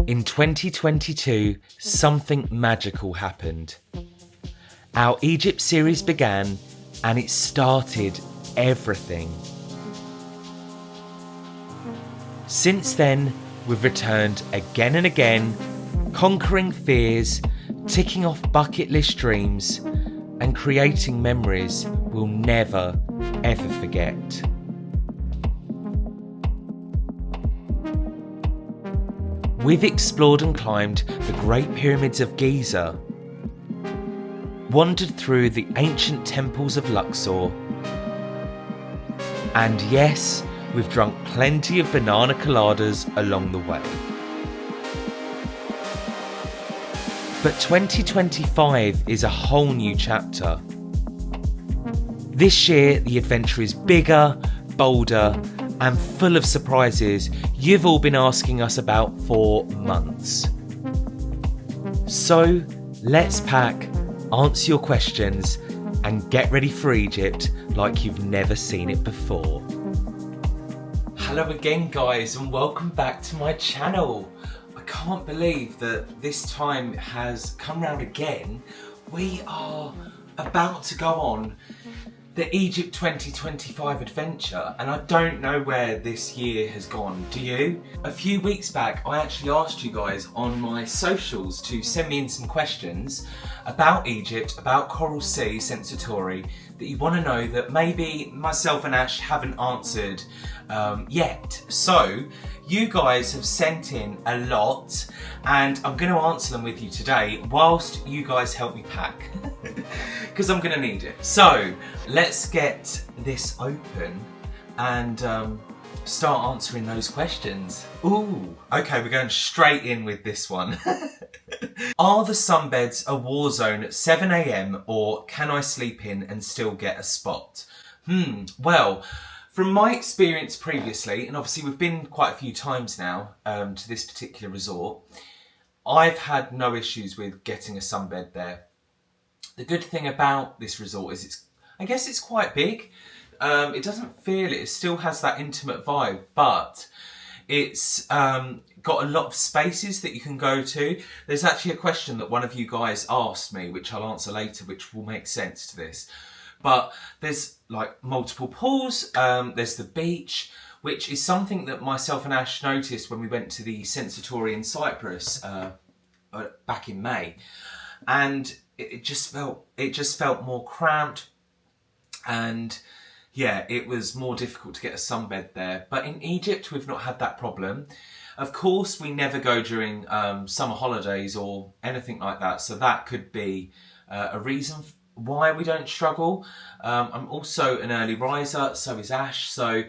In 2022, something magical happened. Our Egypt series began and it started everything. Since then, we've returned again and again, conquering fears, ticking off bucket list dreams, and creating memories we'll never, ever forget. We've explored and climbed the Great Pyramids of Giza, wandered through the ancient temples of Luxor, and yes, we've drunk plenty of banana coladas along the way. But 2025 is a whole new chapter. This year, the adventure is bigger, bolder, and full of surprises you've all been asking us about for months. So, let's pack, answer your questions, and get ready for Egypt like you've never seen it before. Hello again, guys, and welcome back to my channel. I can't believe that this time has come round again. We are about to go on the Egypt 2025 adventure, and I don't know where this year has gone, do you? A few weeks back I actually asked you guys on my socials to send me in some questions about Egypt, about Coral Sea Sensatori, that you want to know that maybe myself and Ash haven't answered yet. So you guys have sent in a lot and I'm going to answer them with you today whilst you guys help me pack because I'm going to need it. So let's get this open and start answering those questions. Ooh, okay, we're going straight in with this one. Are the sunbeds a war zone at 7 AM or can I sleep in and still get a spot? Well, from my experience previously, and obviously we've been quite a few times now to this particular resort, I've had no issues with getting a sunbed there. The good thing about this resort is I guess it's quite big. It doesn't feel it still has that intimate vibe, but it's got a lot of spaces that you can go to. There's actually a question that one of you guys asked me, which I'll answer later, which will make sense to this. But there's like multiple pools, there's the beach, which is something that myself and Ash noticed when we went to the Sensatori in Cyprus back in May. And it just felt more cramped, and yeah, it was more difficult to get a sunbed there. But in Egypt, we've not had that problem. Of course, we never go during summer holidays or anything like that, so that could be a reason why we don't struggle. I'm also an early riser, so is Ash, so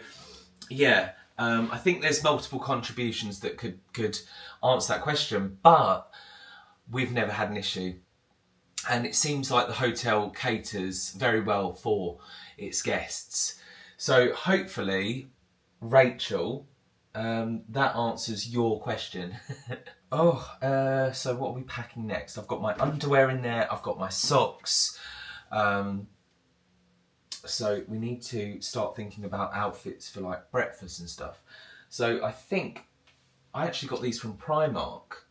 yeah, I think there's multiple contributions that could answer that question, but we've never had an issue. And it seems like the hotel caters very well for its guests. So hopefully, Rachel, that answers your question. So what are we packing next? I've got my underwear in there, I've got my socks. So we need to start thinking about outfits for like breakfast and stuff. So I think I actually got these from Primark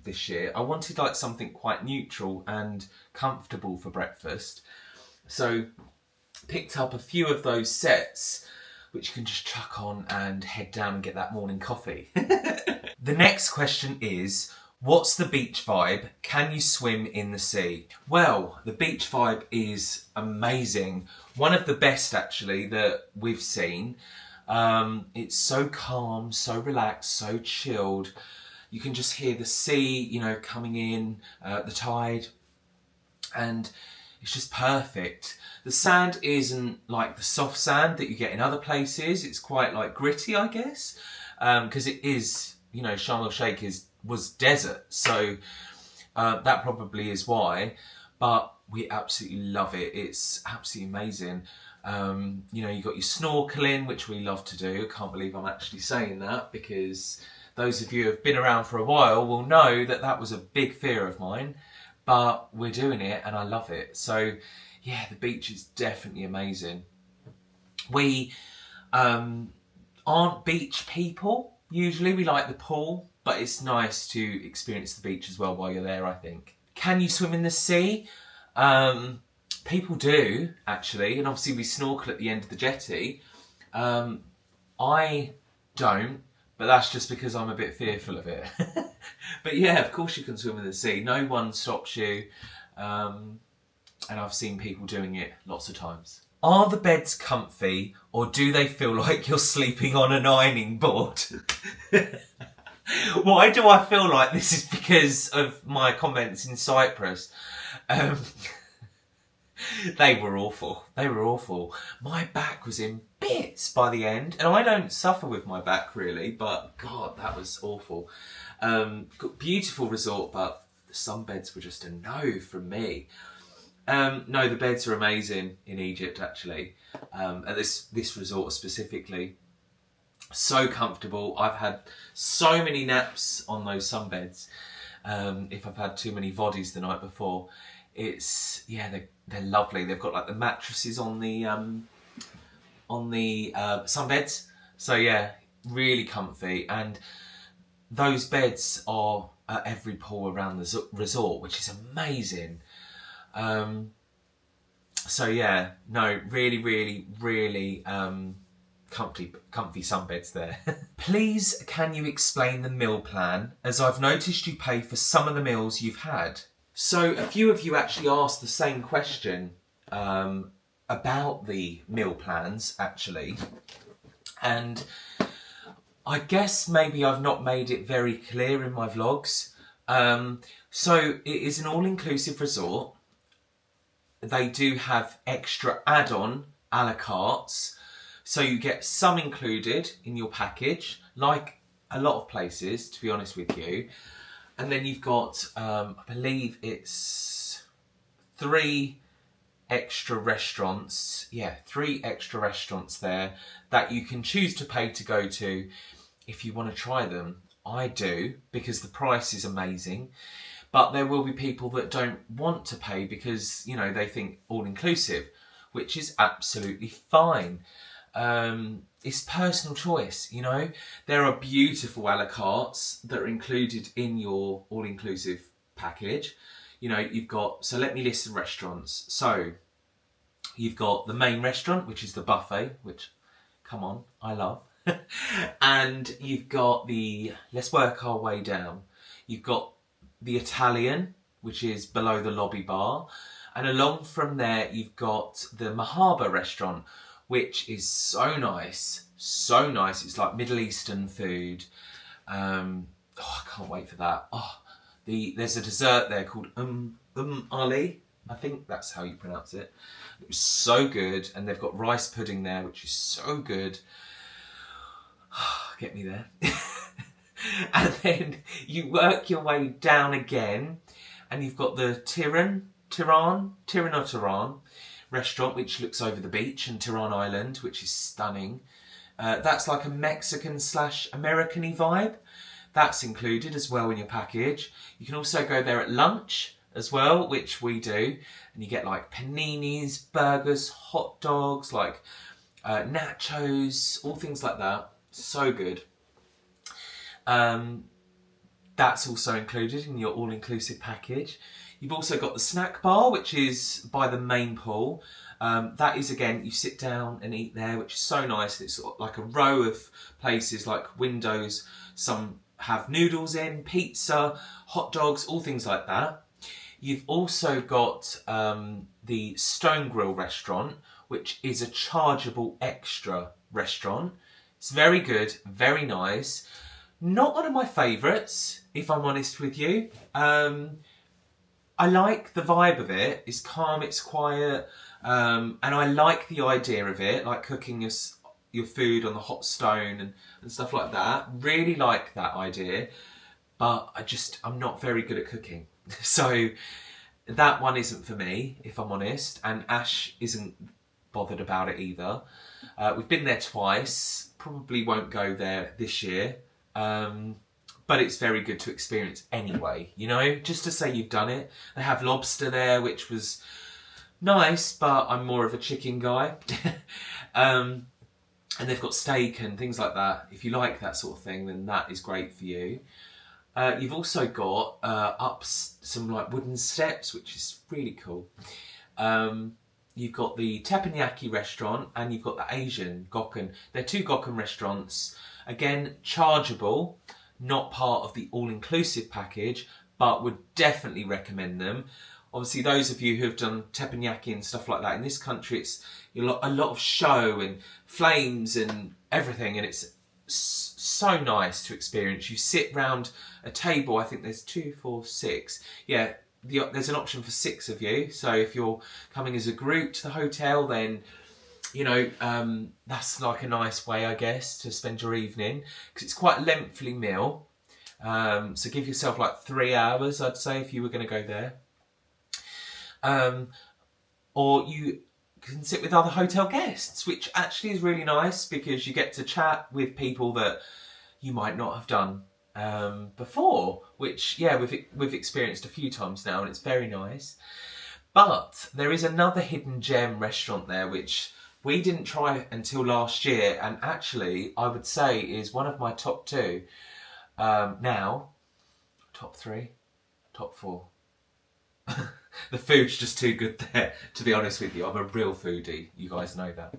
this year. I wanted like something quite neutral and comfortable for breakfast. So picked up a few of those sets which you can just chuck on and head down and get that morning coffee. The next question is, what's the beach vibe? Can you swim in the sea? Well, the beach vibe is amazing. One of the best actually that we've seen. It's so calm, so relaxed, so chilled. You can just hear the sea, you know, coming in, the tide, and it's just perfect. The sand isn't like the soft sand that you get in other places. It's quite like gritty, I guess, because it is, you know, Sharm El Sheikh was desert, so that probably is why. But we absolutely love it. It's absolutely amazing. You know, you got your snorkeling, which we love to do. I can't believe I'm actually saying that, because those of you who have been around for a while will know that that was a big fear of mine, but we're doing it and I love it. So yeah, the beach is definitely amazing. We aren't beach people. Usually we like the pool. but it's nice to experience the beach as well while you're there, I think. Can you swim in the sea? People do, actually, and obviously we snorkel at the end of the jetty. I don't, but that's just because I'm a bit fearful of it. But yeah, of course you can swim in the sea. No one stops you. And I've seen people doing it lots of times. Are the beds comfy, or do they feel like you're sleeping on an ironing board? Why do I feel like this is because of my comments in Cyprus? They were awful. They were awful. My back was in bits by the end, and I don't suffer with my back really, but God, that was awful. Beautiful resort, but the sunbeds were just a no from me. No, the beds are amazing in Egypt actually, at this resort specifically. So comfortable. I've had so many naps on those sunbeds. If I've had too many voddies the night before, it's, yeah, they're lovely. They've got like the mattresses on the sunbeds, so yeah, really comfy. And those beds are at every pool around the resort, which is amazing. So yeah, no, really comfy sunbeds there. Please, can you explain the meal plan, as I've noticed you pay for some of the meals you've had? So a few of you actually asked the same question about the meal plans actually, and I guess maybe I've not made it very clear in my vlogs. So it is an all-inclusive resort. They do have extra add-on a la cartes, so you get some included in your package, like a lot of places, to be honest with you. And then you've got, I believe it's 3 extra restaurants. Yeah, 3 extra restaurants there that you can choose to pay to go to if you want to try them. I do, because the price is amazing. But there will be people that don't want to pay because, you know, they think all-inclusive, which is absolutely fine. It's personal choice, you know. There are beautiful a la cartes that are included in your all-inclusive package. You know, you've got, so let me list the restaurants. So you've got the main restaurant, which is the buffet, which, come on, I love. And you've got the, let's work our way down. You've got the Italian, which is below the lobby bar. And along from there, you've got the Mahaba restaurant, which is so nice, so nice. It's like Middle Eastern food. Oh, I can't wait for that. Oh, there's a dessert there called Ali. I think that's how you pronounce it. It was so good, and they've got rice pudding there, which is so good. Get me there. And then you work your way down again, and you've got the Tiran restaurant, which looks over the beach, and Tiran Island, which is stunning. That's like a Mexican/American-y vibe. That's included as well in your package. You can also go there at lunch as well, which we do, and you get like paninis, burgers, hot dogs, like nachos, all things like that. So good. That's also included in your all-inclusive package. You've also got the snack bar, which is by the main pool. That is, again, you sit down and eat there, which is so nice. It's sort of like a row of places, like windows. Some have noodles in, pizza, hot dogs, all things like that. You've also got the Stone Grill restaurant, which is a chargeable extra restaurant. It's very good, very nice. Not one of my favourites, if I'm honest with you. I like the vibe of it. It's calm, it's quiet, and I like the idea of it, like cooking your food on the hot stone and stuff like that. Really like that idea, but I'm not very good at cooking. So that one isn't for me, if I'm honest, and Ash isn't bothered about it either. We've been there twice, probably won't go there this year. But it's very good to experience anyway, you know, just to say you've done it. They have lobster there, which was nice, but I'm more of a chicken guy. And and they've got steak and things like that. If you like that sort of thing, then that is great for you. You've also got up some like wooden steps, which is really cool. You've got the teppanyaki restaurant and you've got the Asian Gokkan. They're two Gokkan restaurants. Again, chargeable, not part of the all-inclusive package, but would definitely recommend them. Obviously, those of you who have done teppanyaki and stuff like that, in this country it's a lot of show and flames and everything, and it's so nice to experience. You sit round a table, I think there's 2, 4, 6. Yeah, there's an option for 6 of you. So if you're coming as a group to the hotel, then you know that's like a nice way, I guess, to spend your evening, because it's quite a lengthy meal. So give yourself like 3 hours, I'd say, if you were going to go there. Or you can sit with other hotel guests, which actually is really nice because you get to chat with people that you might not have done before, which, yeah, we've experienced a few times now, and it's very nice. But there is another hidden gem restaurant there, which we didn't try until last year, and actually I would say is one of my top 2 now. Top 3, top 4. The food's just too good there, to be honest with you. I'm a real foodie, you guys know that.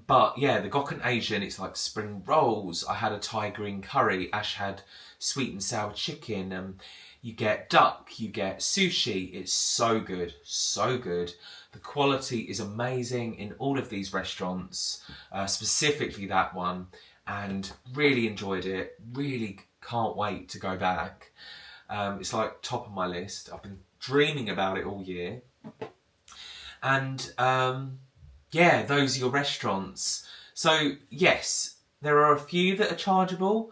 But yeah, the Gokkan Asian, it's like spring rolls. I had a Thai green curry. Ash had sweet and sour chicken. You get duck, you get sushi. It's so good, so good. The quality is amazing in all of these restaurants, specifically that one, and really enjoyed it. Really can't wait to go back. It's like top of my list. I've been dreaming about it all year. And yeah, those are your restaurants. So yes, there are a few that are chargeable.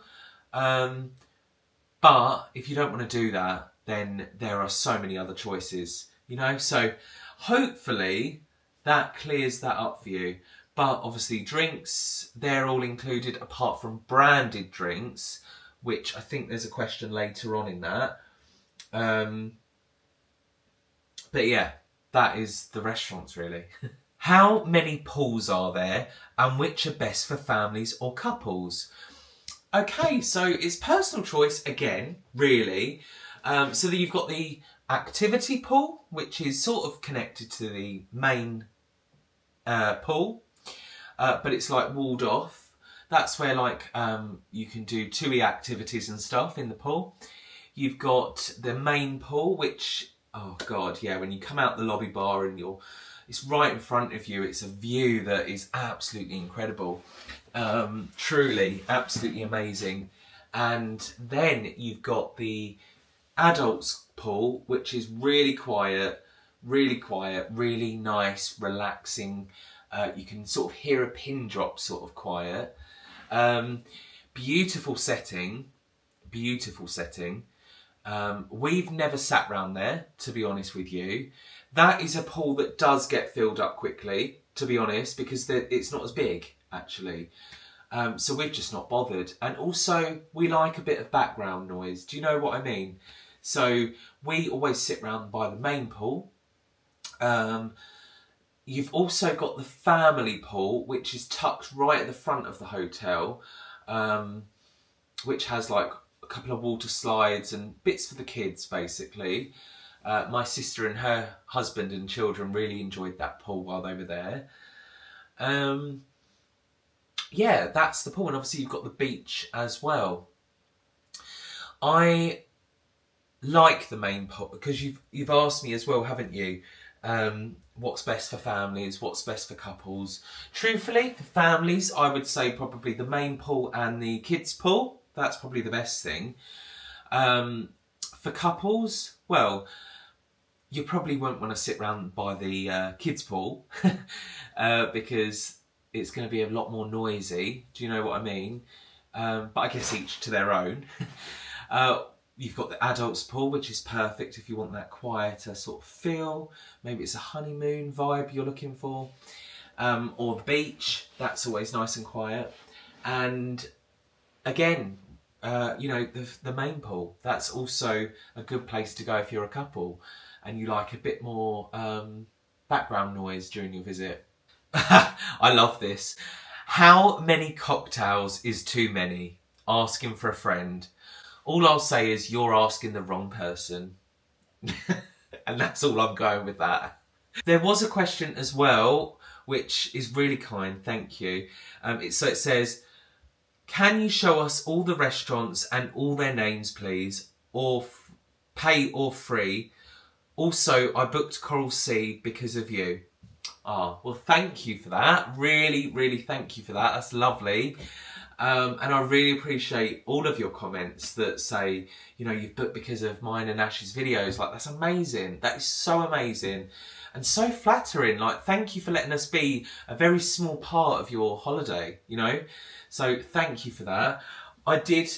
But if you don't want to do that, then there are so many other choices, you know? So hopefully that clears that up for you. But obviously drinks, they're all included apart from branded drinks, which I think there's a question later on in that. But yeah, that is the restaurants really. How many pools are there and which are best for families or couples? Okay, so it's personal choice again, really. So that you've got the activity pool, which is sort of connected to the main pool, but it's like walled off. That's where like you can do TUI activities and stuff in the pool. You've got the main pool, which, oh god, yeah, when you come out the lobby bar and it's right in front of you. It's a view that is absolutely incredible. Truly, absolutely amazing. And then you've got the adults pool, which is really quiet, really nice, relaxing. You can sort of hear a pin drop sort of quiet. Beautiful setting. We've never sat round there, to be honest with you. That is a pool that does get filled up quickly, to be honest, because it's not as big, actually. So we've just not bothered. And also, we like a bit of background noise. Do you know what I mean? So we always sit round by the main pool. You've also got the family pool, which is tucked right at the front of the hotel, which has like a couple of water slides and bits for the kids, basically. My sister and her husband and children really enjoyed that pool while they were there. Yeah, that's the pool. And obviously you've got the beach as well. I like the main pool because you've asked me as well, haven't you? What's best for families, what's best for couples. Truthfully, for families, I would say probably the main pool and the kids pool. That's probably the best thing. For couples, well, you probably won't want to sit round by the kids pool because it's going to be a lot more noisy. Do you know what I mean? But I guess each to their own. You've got the adults pool, which is perfect if you want that quieter sort of feel. Maybe it's a honeymoon vibe you're looking for. Or the beach, that's always nice and quiet. And again, you know, the main pool, that's also a good place to go if you're a couple and you like a bit more background noise during your visit. I love this. How many cocktails is too many? Asking for a friend. All I'll say is you're asking the wrong person. And that's all I'm going with that. There was a question as well, which is really kind, thank you. So it says, can you show us all the restaurants and all their names, please? Or pay or free. Also, I booked Coral Sea because of you. Ah, well, thank you for that. Really, really thank you for that. That's lovely. And I really appreciate all of your comments that say, you know, you've booked because of mine and Ash's videos. Like, that's amazing. That is so amazing and so flattering. Like, thank you for letting us be a very small part of your holiday, you know? So thank you for that. I did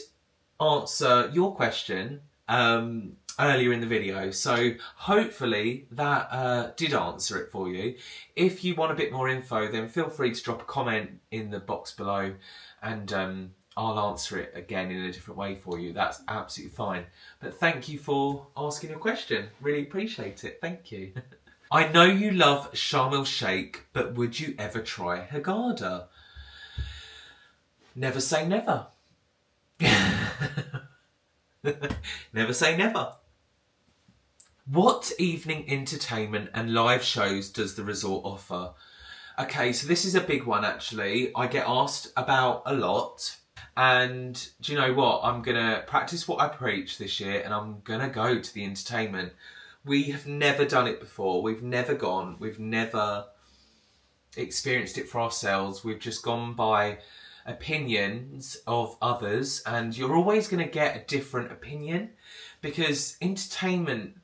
answer your question earlier in the video, so hopefully that did answer it for you. If you want a bit more info, then feel free to drop a comment in the box below, and I'll answer it again in a different way for you. That's absolutely fine. But thank you for asking your question. Really appreciate it. Thank you. I know you love Sharm El Sheikh, but would you ever try Hurghada? Never say never. Never say never. What evening entertainment and live shows does the resort offer? Okay, so this is a big one actually. I get asked about a lot. And do you know what? I'm going to practice what I preach this year, and I'm going to go to the entertainment. We have never done it before. We've never gone. We've never experienced it for ourselves. We've just gone by opinions of others, and you're always going to get a different opinion because entertainment,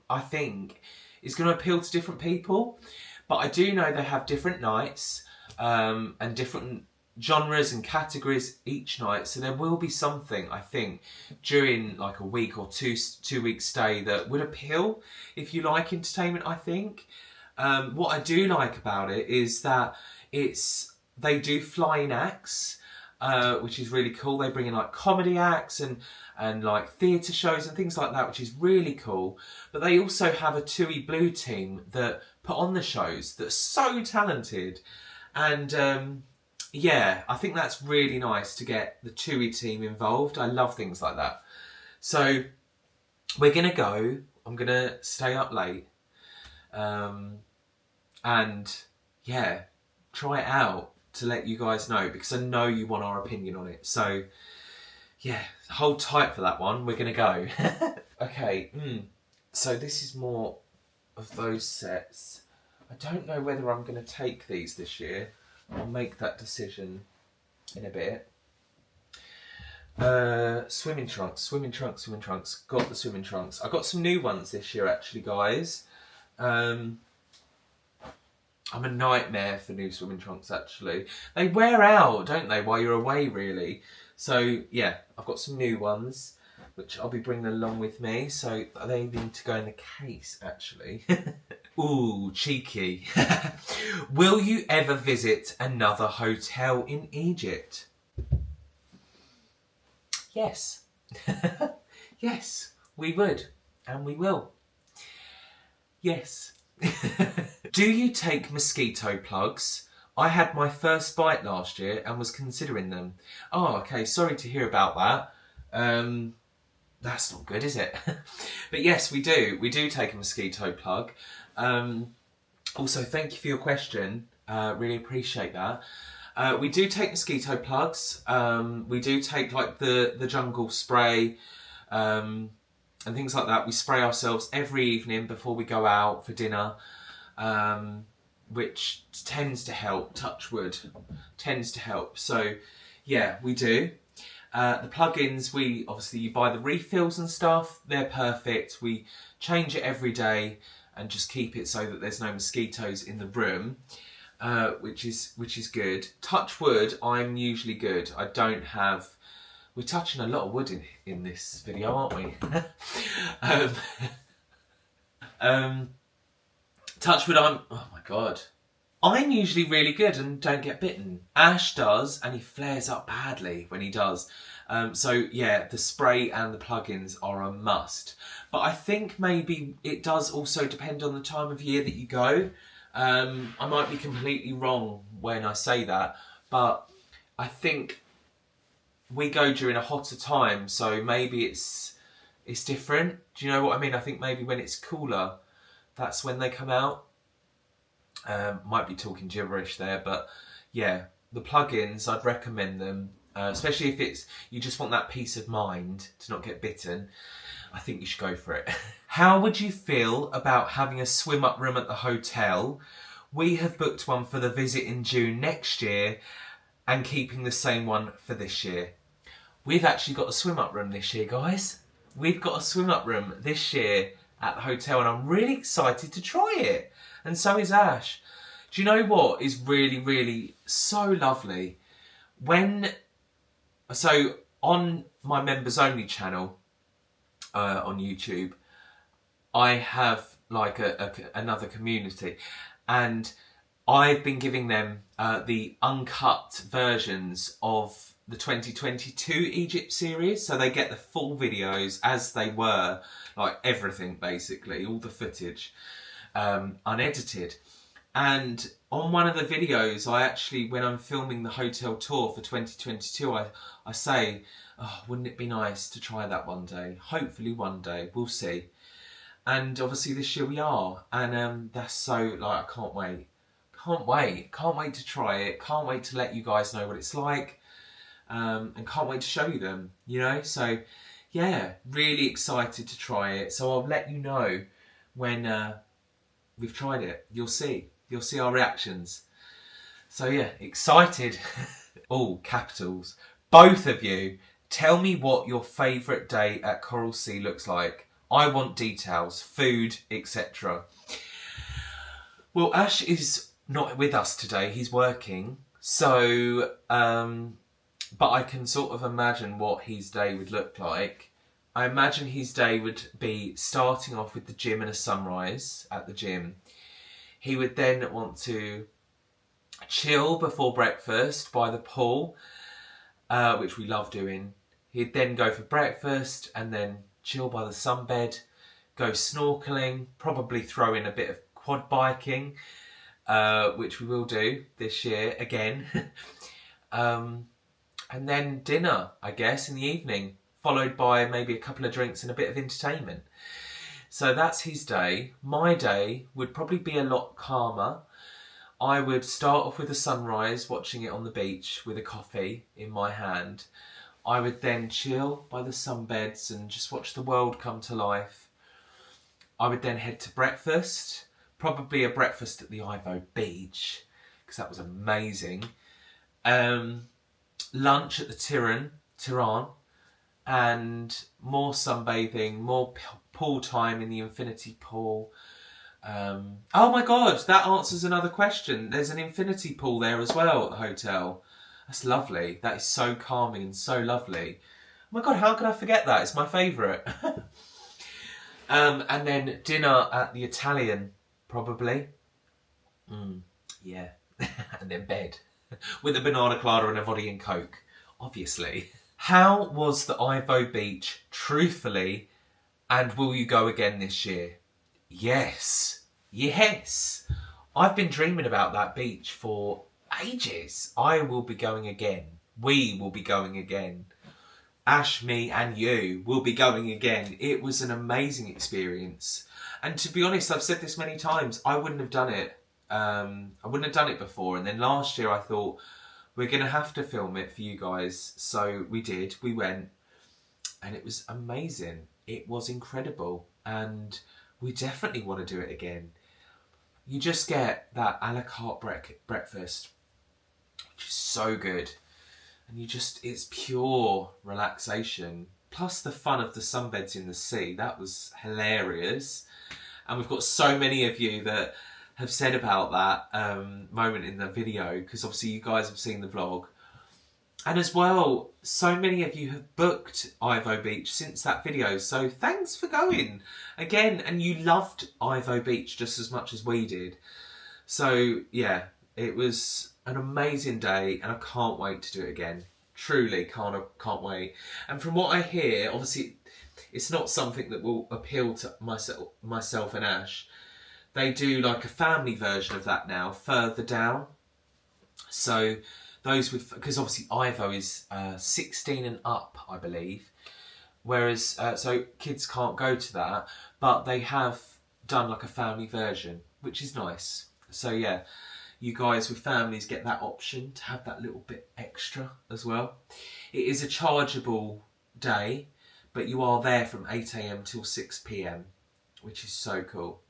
I think, is going to appeal to different people. But I do know they have different nights and different genres and categories each night, so there will be something, I think, during like a week or two week stay that would appeal if you like entertainment, I think. What I do like about it is that they do flying acts, which is really cool. They bring in like comedy acts and like theatre shows and things like that, which is really cool. But they also have a TUI Blue team that put on the shows that's so talented. And yeah, I think that's really nice to get the TUI team involved. I love things like that. So we're going to go. I'm going to stay up late. And yeah, try it out to let you guys know, because I know you want our opinion on it. So yeah, hold tight for that one. We're going to go. Okay, so this is more of those sets. I don't know whether I'm going to take these this year. I'll make that decision in a bit. Swimming trunks. Got the swimming trunks. I got some new ones this year actually, guys. I'm a nightmare for new swimming trunks actually. They wear out, don't they, while you're away really. So yeah, I've got some new ones which I'll be bringing along with me. So they need to go in the case actually. Ooh, cheeky. Will you ever visit another hotel in Egypt? Yes. Yes, we would. And we will. Yes. Do you take mosquito plugs? I had my first bite last year and was considering them. Oh, okay. Sorry to hear about that. That's not good, is it? But yes, we do. We do take a mosquito plug. Also, thank you for your question. Really appreciate that. We do take mosquito plugs. We do take like the jungle spray and things like that. We spray ourselves every evening before we go out for dinner, which tends to help. Touch wood, tends to help. So yeah, we do. The plugins, you buy the refills and stuff. They're perfect. We change it every day and just keep it so that there's no mosquitoes in the room, which is good. Touch wood, I'm usually good. I don't have. We're touching a lot of wood in this video, aren't we? Touch wood, oh my god. I'm usually really good and don't get bitten. Ash does, and he flares up badly when he does. So yeah, the spray and the plugins are a must. But I think maybe it does also depend on the time of year that you go. I might be completely wrong when I say that, but I think we go during a hotter time, so maybe it's different. Do you know what I mean? I think maybe when it's cooler, that's when they come out. Might be talking gibberish there, but yeah, the plugins, I'd recommend them, especially if you just want that peace of mind to not get bitten. I think you should go for it. How would you feel about having a swim up room at the hotel? We have booked one for the visit in June next year and keeping the same one for this year. We've actually got a swim up room this year, guys. We've got a swim up room this year at the hotel and I'm really excited to try it. And so is Ash. Do you know what is really, really so lovely? So on my members only channel, on YouTube, I have like another community, and I've been giving them the uncut versions of the 2022 Egypt series, so they get the full videos as they were, like everything basically, all the footage, unedited. And on one of the videos, I actually, when I'm filming the hotel tour for 2022, I say, oh, wouldn't it be nice to try that one day? Hopefully one day, we'll see. And obviously this year we are. And that's so, like, I can't wait. Can't wait. Can't wait to try it. Can't wait to let you guys know what it's like. And can't wait to show you them, you know? So, yeah, really excited to try it. So I'll let you know when we've tried it. You'll see. You'll see our reactions. So yeah, excited. All capitals. Both of you, tell me what your favourite day at Coral Sea looks like. I want details, food, etc. Well, Ash is not with us today. He's working. So, but I can sort of imagine what his day would look like. I imagine his day would be starting off with the gym and a sunrise at the gym. He would then want to chill before breakfast by the pool, which we love doing. He'd then go for breakfast and then chill by the sunbed, go snorkeling, probably throw in a bit of quad biking, which we will do this year again. And then dinner, I guess, in the evening, followed by maybe a couple of drinks and a bit of entertainment. So that's his day. My day would probably be a lot calmer. I would start off with a sunrise, watching it on the beach with a coffee in my hand. I would then chill by the sunbeds and just watch the world come to life. I would then head to breakfast, probably a breakfast at the Ivo Beach, because that was amazing. Lunch at the Tirana, and more sunbathing, more pool time in the infinity pool. Oh my god, that answers another question. There's an infinity pool there as well at the hotel. That's lovely. That is so calming and so lovely. Oh my god, how could I forget that? It's my favourite. And then dinner at the Italian, probably. Yeah. And then bed. With a banana colada and a vodka and coke, obviously. How was the Ivo Beach, truthfully, and will you go again this year? Yes. Yes. I've been dreaming about that beach for ages. I will be going again. We will be going again. Ash, me and you will be going again. It was an amazing experience. And to be honest, I've said this many times, I wouldn't have done it. I wouldn't have done it before. And then last year I thought, we're going to have to film it for you guys. So we did. We went. And it was amazing. It was incredible. And we definitely want to do it again. You just get that a la carte breakfast, which is so good. And it's pure relaxation. Plus the fun of the sunbeds in the sea. That was hilarious. And we've got so many of you that have said about that moment in the video, because obviously you guys have seen the vlog. And as well, so many of you have booked Ivo Beach since that video. So thanks for going again. And you loved Ivo Beach just as much as we did. So yeah, it was an amazing day and I can't wait to do it again. Truly can't wait. And from what I hear, obviously it's not something that will appeal to myself and Ash. they do like a family version of that now, further down. So those with, because obviously Ivo is 16 and up, I believe. Whereas, so kids can't go to that, but they have done like a family version, which is nice. So yeah, you guys with families get that option to have that little bit extra as well. It is a chargeable day, but you are there from 8 AM till 6 PM, which is so cool.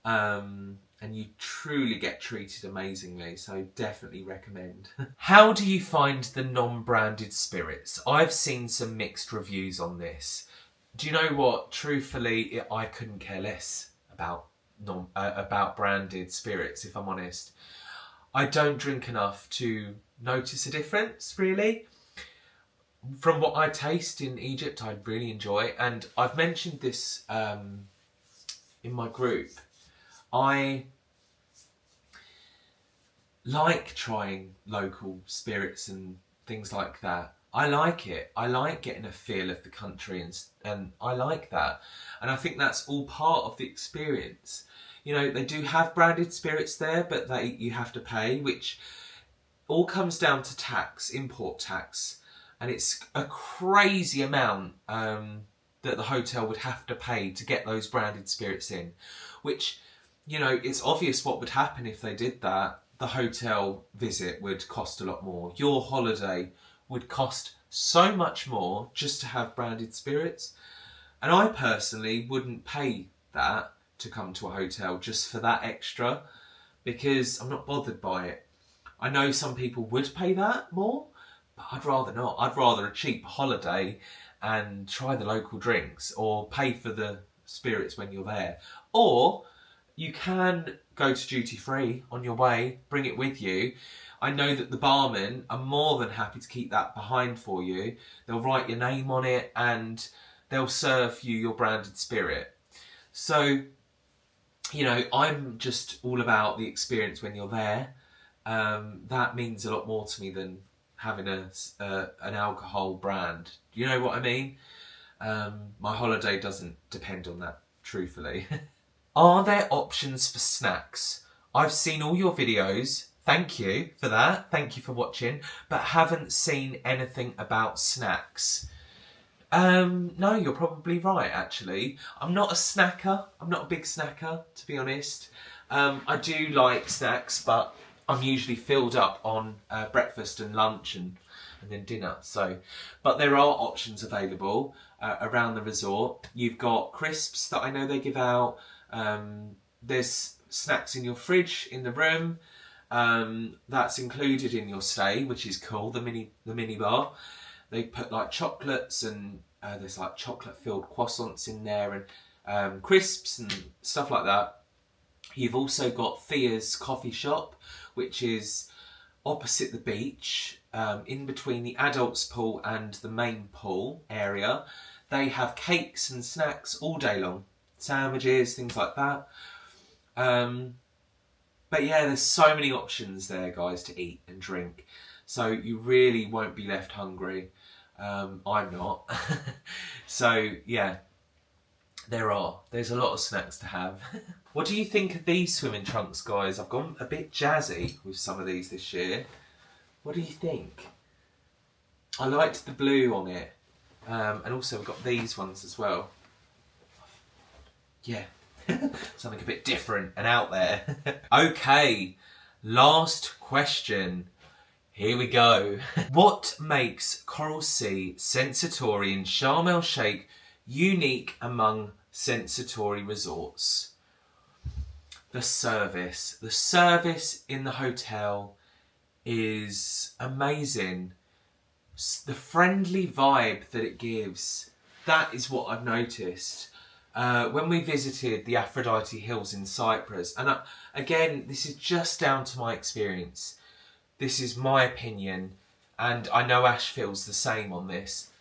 And you truly get treated amazingly, so definitely recommend. How do you find the non-branded spirits? I've seen some mixed reviews on this. Do you know what? Truthfully, I couldn't care less about branded spirits, if I'm honest. I don't drink enough to notice a difference, really. From what I taste in Egypt, I really enjoy, and I've mentioned this in my group. I like trying local spirits and things like that. I like it. I like getting a feel of the country, and I like that. And I think that's all part of the experience. You know, they do have branded spirits there, but you have to pay, which all comes down to tax, import tax. And it's a crazy amount that the hotel would have to pay to get those branded spirits in, which, you know, it's obvious what would happen if they did that. The hotel visit would cost a lot more. Your holiday would cost so much more just to have branded spirits. And I personally wouldn't pay that to come to a hotel just for that extra, because I'm not bothered by it. I know some people would pay that more, but I'd rather not. I'd rather a cheap holiday and try the local drinks, or pay for the spirits when you're there. Or you can go to duty free on your way, bring it with you. I know that the barmen are more than happy to keep that behind for you. They'll write your name on it and they'll serve you your branded spirit. So, you know, I'm just all about the experience when you're there. That means a lot more to me than having an alcohol brand. You know what I mean? My holiday doesn't depend on that, truthfully. Are there options for snacks? I've seen all your videos. Thank you for that. Thank you for watching. But haven't seen anything about snacks. No, you're probably right, actually. I'm not a snacker. I'm not a big snacker, to be honest. I do like snacks, but I'm usually filled up on breakfast and lunch and then dinner. So, but there are options available around the resort. You've got crisps that I know they give out. There's snacks in your fridge in the room. That's included in your stay, which is cool. The mini bar. They put like chocolates and there's like chocolate filled croissants in there and crisps and stuff like that. You've also got Thea's coffee shop, which is opposite the beach, in between the adults pool and the main pool area. They have cakes and snacks all day long. Sandwiches, things like that. But yeah, there's so many options there, guys, to eat and drink. So you really won't be left hungry. I'm not. So yeah, there's a lot of snacks to have. What do you think of these swimming trunks, guys? I've gone a bit jazzy with some of these this year. What do you think? I liked the blue on it. And also we've got these ones as well. Yeah, something a bit different and out there. Okay, last question. Here we go. What makes Coral Sea Sensatori in Sharm El Sheikh unique among Sensatori resorts? The service. The service in the hotel is amazing. The friendly vibe that it gives, that is what I've noticed. When we visited the Aphrodite Hills in Cyprus, and again, this is just down to my experience. This is my opinion, and I know Ash feels the same on this.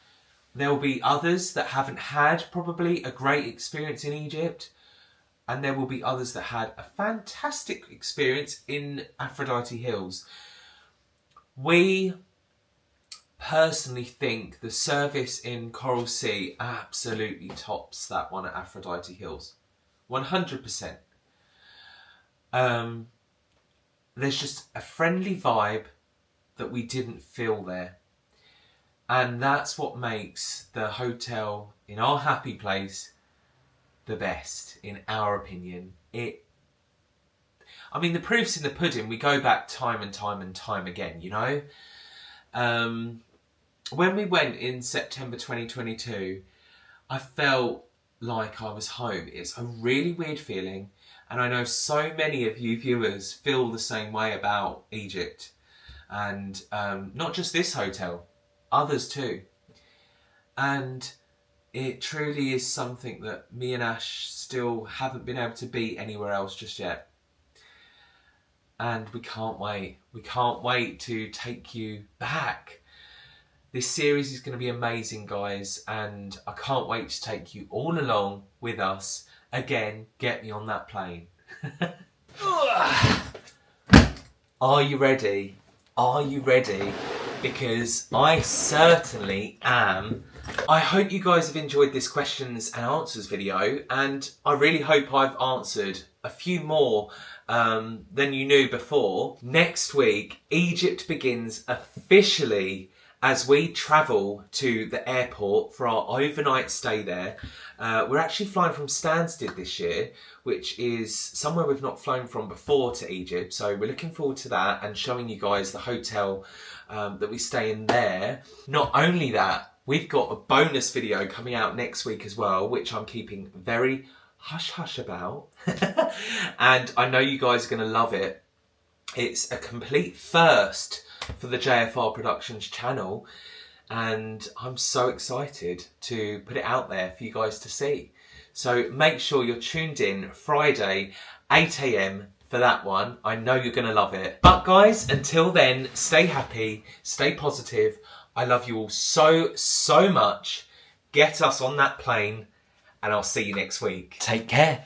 There will be others that haven't had probably a great experience in Egypt, and there will be others that had a fantastic experience in Aphrodite Hills. We personally think the service in Coral Sea absolutely tops that one at Aphrodite Hills. 100%. there's just a friendly vibe that we didn't feel there. And that's what makes the hotel in our happy place the best, in our opinion. I mean, the proof's in the pudding. We go back time and time and time again, you know? When we went in September 2022, I felt like I was home. It's a really weird feeling. And I know so many of you viewers feel the same way about Egypt. And not just this hotel, others too. And it truly is something that me and Ash still haven't been able to beat anywhere else just yet. And we can't wait. We can't wait to take you back. This series is going to be amazing, guys, and I can't wait to take you all along with us. Again, get me on that plane. Are you ready? Are you ready? Because I certainly am. I hope you guys have enjoyed this questions and answers video, and I really hope I've answered a few more than you knew before. Next week, Egypt begins officially as we travel to the airport for our overnight stay there. We're actually flying from Stansted this year, which is somewhere we've not flown from before to Egypt. So we're looking forward to that and showing you guys the hotel that we stay in there. Not only that, we've got a bonus video coming out next week as well, which I'm keeping very hush-hush about. And I know you guys are going to love it. It's a complete first for the JFR Productions channel, and I'm so excited to put it out there for you guys to see. So make sure you're tuned in Friday 8 AM for that one. I know you're going to love it. But guys, until then, stay happy, stay positive. I love you all so, so much. Get us on that plane, and I'll see you next week. Take care.